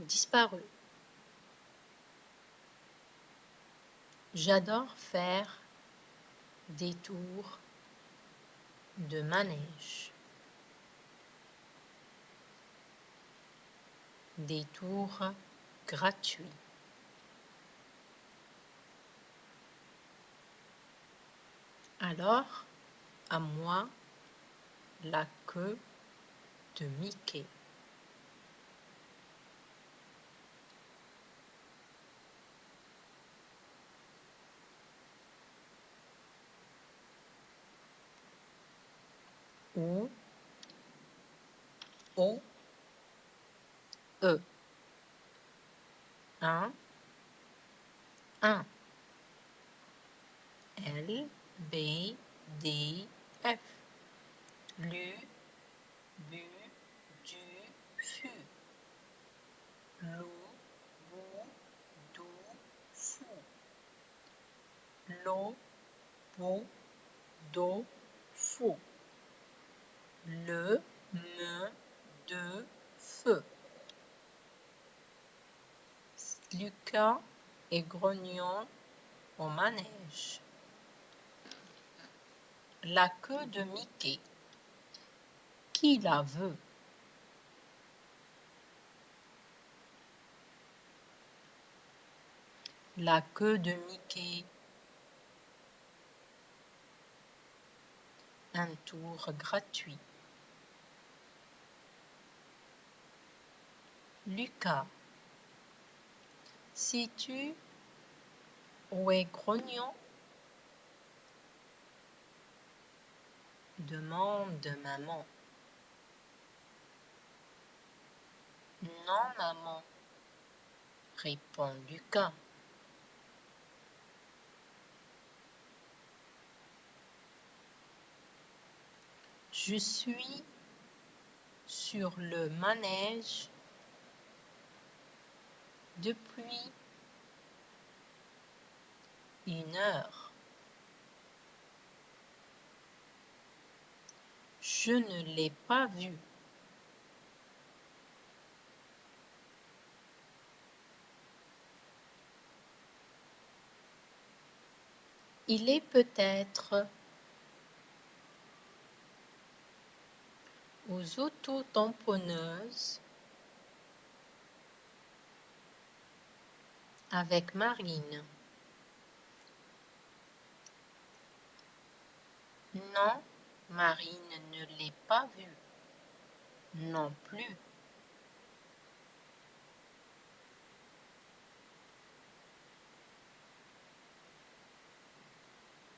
Disparu. J'adore faire des tours de manège. Des tours gratuits. Alors, à moi, la queue de Mickey. O, O, E. 1, L, B, D, F. Lu, bu, du, fu. Lou, bou, dou, fou. Lo, bo, do, fou. Le, me, de, feu. Lucas et Grognon au manège. La queue de Mickey. Qui la veut? La queue de Mickey. Un tour gratuit. Lucas. Sais-tu où est Grognon? Demande maman. Non, maman, répond Lucas. Je suis sur le manège depuis 1 heure. Je ne l'ai pas vu. Il est peut-être aux auto-tamponneuses avec Marine. Non, Marine ne l'ai pas vu. Non plus.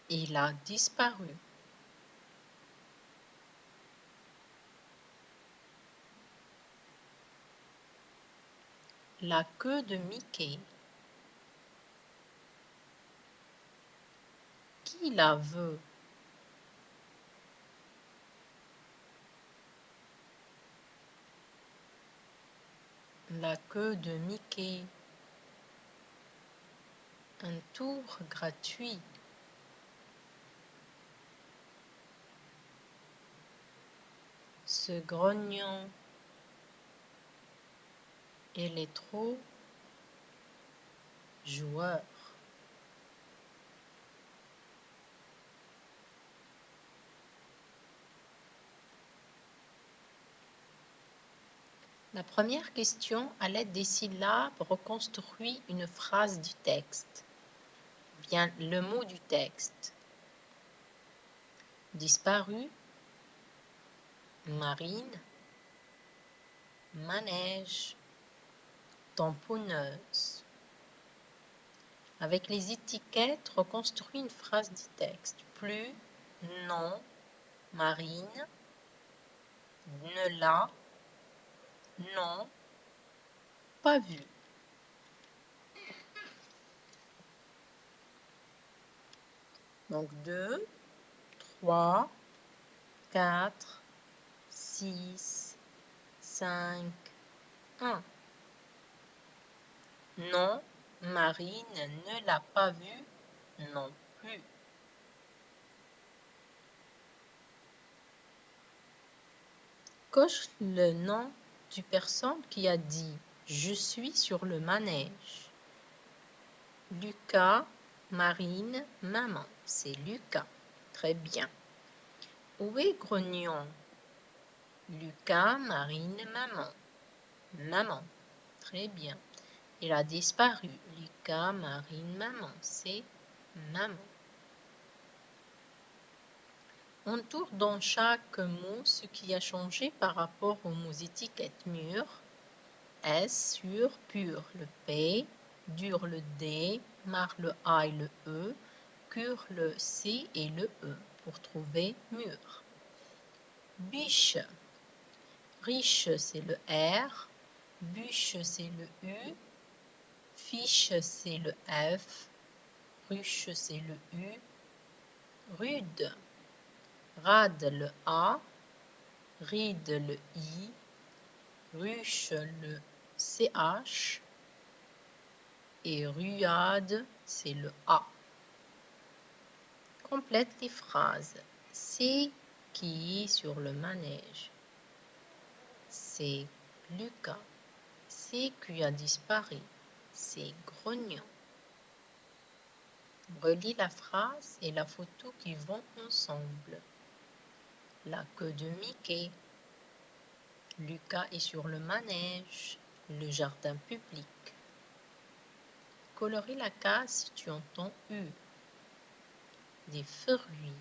Il a disparu. La queue de Mickey. Qui la veut? La queue de Mickey. Un tour gratuit. Ce grognon, il est trop joueur. La première question, à l'aide des syllabes, reconstruit une phrase du texte. Bien le mot du texte. Disparu, Marine, manège, tamponneuse. Avec les étiquettes, reconstruit une phrase du texte. Plus, non, Marine, ne l'a, non, pas vu. Donc 2, 3, 4, 6, 5, 1. Non, Marine ne l'a pas vu non plus. Coche le nom du personne qui a dit Je suis sur le manège. Lucas, Marine, maman. C'est Lucas. Très bien. Où est Grognon? Lucas, Marine, maman. Maman. Très bien. Il a disparu. Lucas, Marine, maman. C'est maman. On tourne dans chaque mot ce qui a changé par rapport aux mots étiquettes mûr. S sur pur, le P, dur le D, mar le A et le E, cure le C et le E pour trouver mûr. Biche, riche c'est le R, bûche c'est le U, fiche c'est le F, ruche c'est le U, rude, rade le A, ride le I, ruche le CH et ruade c'est le A. Complète les phrases. C'est qui est sur le manège? C'est Lucas. C'est qui a disparu? C'est Grognon. Relis la phrase et la photo qui vont ensemble. La queue de Mickey. Lucas est sur le manège. Le jardin public. Colorie la case si tu entends U. Des fruits.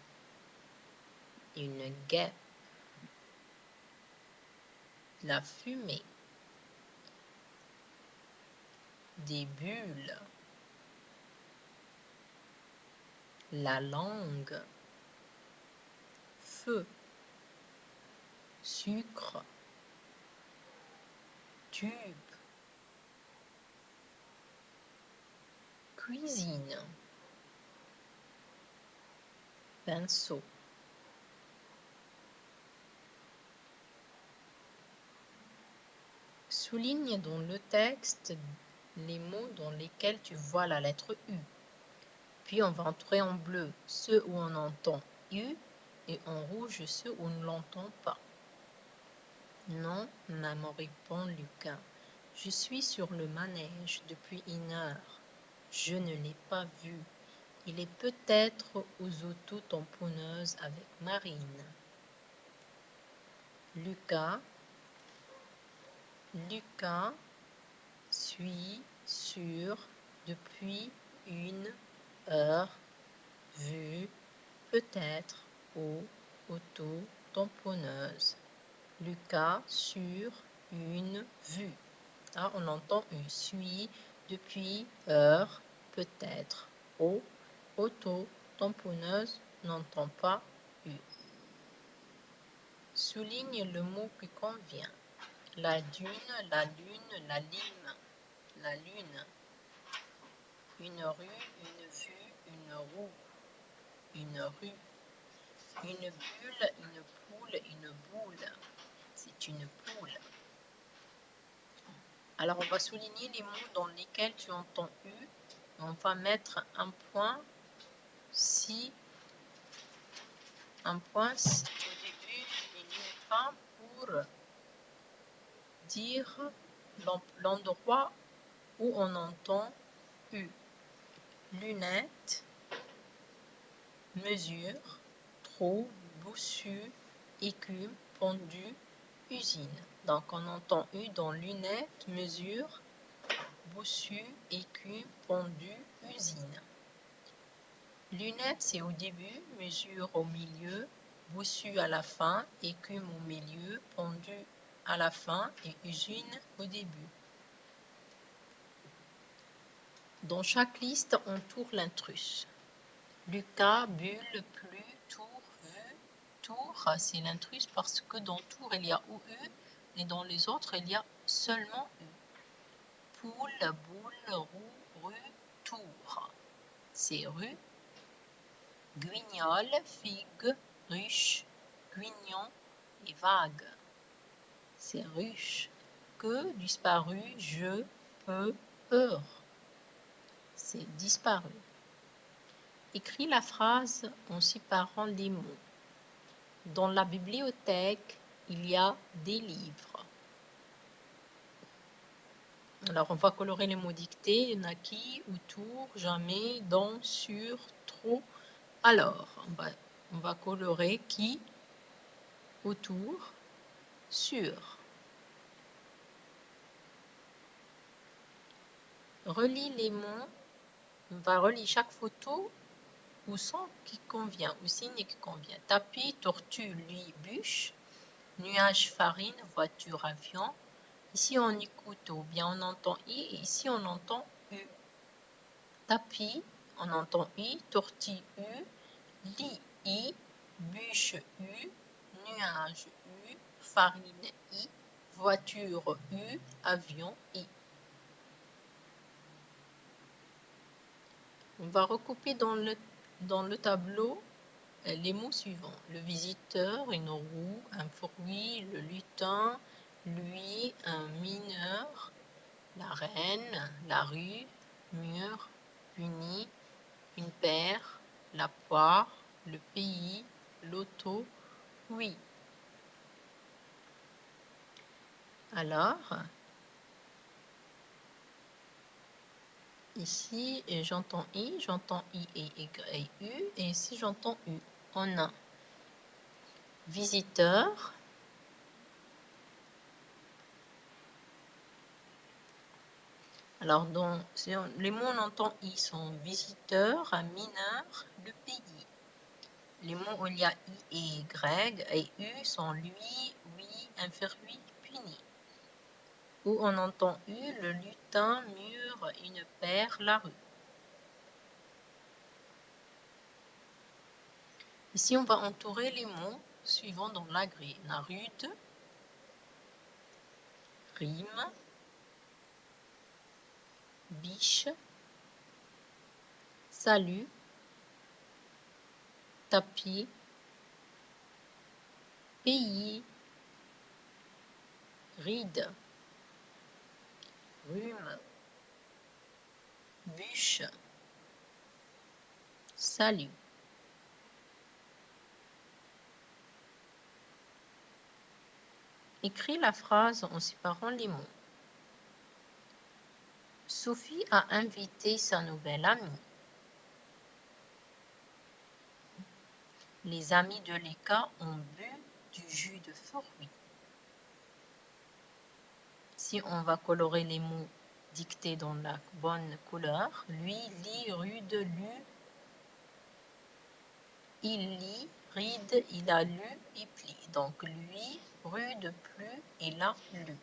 Une guêpe. La fumée. Des bulles. La langue. Feu. Sucre. Tube. Cuisine. Pinceau. Souligne dans le texte les mots dans lesquels tu vois la lettre U. Puis on va entrer en bleu ceux où on entend U et en rouge ceux où on ne l'entend pas. Non, maman, répond Lucas. Je suis sur le manège depuis 1 heure. Je ne l'ai pas vu. Il est peut-être aux auto-tamponneuses avec Marine. Lucas suis sur depuis 1 heure vu peut-être aux auto-tamponneuses. Lucas sur une vue. Là, on entend U. Suis depuis heure peut-être aux auto-tamponneuses n'entend pas U. Souligne le mot qui convient. La dune, la lune, la lime. La lune. Une rue, une vue, une roue. Une rue. Une bulle, une poule, une boule. C'est une poule. Alors, on va souligner les mots dans lesquels tu entends U. On va mettre un point si au début il n'y a pas pour dire l'endroit où on entend U. Lunettes, mesure, trou, bossu, écume, pendu, usine. Donc on entend U dans lunettes, mesure, bossu, écume, pendu, usine. Lunettes, c'est au début, mesure au milieu, bossu à la fin, écume au milieu, pendu à la fin et usine au début. Dans chaque liste, on tourne l'intrus. Lucas, bulle, plu, tour, vu. Tour, c'est l'intrus parce que dans tour, il y a OU et dans les autres, il y a seulement U. Poule, boule, roue, rue, tour. C'est rue. Guignol, figue, ruche, guignon et vague. C'est ruche. Que, disparu, je, peux, heure. C'est disparu. Écris la phrase en séparant les mots. Dans la bibliothèque, il y a des livres. Alors, on va colorer les mots dictés. Naquit, autour, jamais, dans, sur, trop. Alors, on va colorer qui, autour, sur. Relie les mots. On va relier chaque photo au son qui convient, au signe qui convient. Tapis, tortue, lit, bûche. Nuage, farine, voiture, avion. Ici, on écoute ou bien on entend I et ici, on entend U. Tapis, on entend I, tortue U, lit I, bûche U, nuage U, farine I, voiture U, avion I. On va recouper dans le tableau les mots suivants. Le visiteur, une roue, un fruit, le lutin, lui, un mineur, la reine, la rue, mur, puni, une paire, la poire, le pays, l'auto, oui. Alors, ici, j'entends I et Y et U, et ici j'entends U. On a visiteur, alors les mots on entend I sont visiteur, mineur, le pays. Les mots où il y a I et Y et U sont lui, oui, infirui, puni. Où on entend U, le lutin, mur, une paire, la rue. Ici, on va entourer les mots suivants dans la grille. La rude, rime, biche, salut, tapis, pays, ride, rhume, bûche, salut. Écris la phrase en séparant les mots. Sophie a invité sa nouvelle amie. Les amis de Léka ont bu du jus de fruits. Si on va colorer les mots dictés dans la bonne couleur, lui, lit, rude, lu, il lit, ride, il a lu et plie. Donc lui, rude, plu, il a lu.